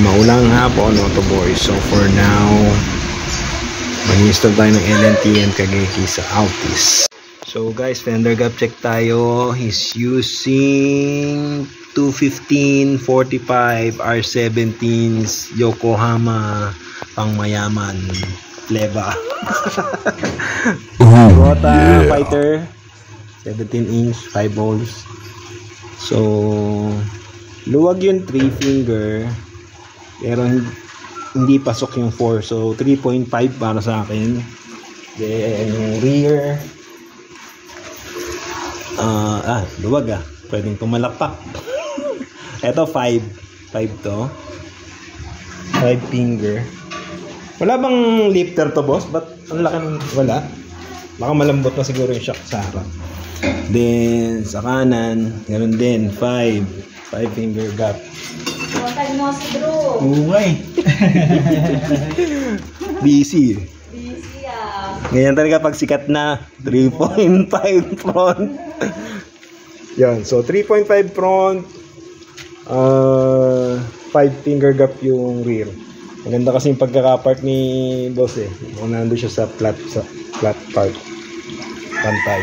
Maulang hapon, Auto Boys. So for now, mag-install tayo ng LNTM Kageki sa Altis. So guys, fender gap check tayo. He's using 215/45 R17's Yokohama pangmayaman Fleva. Rota Fighter 17-inch 5 holes. So luwag yung 3 finger pero hindi pasok yung 4, so 3.5 para sa akin. Then yung rear luwag pwedeng tumalakpak. Eto 5 to 5 finger. Wala bang lifter to, boss? Ba't ang laki ng wala? Baka malambot na siguro yung shock sa harap. Then sa kanan ganoon din 5 finger gap. Huwag mo si bro. Umay. Busy Ganyan talaga pag sikat na 3.5 front. Yan, so 3.5 front, 5 finger gap yung rear. Maganda kasi yung pagkaka-part ni boss eh. Kung nandun siya sa flat part. Pantay.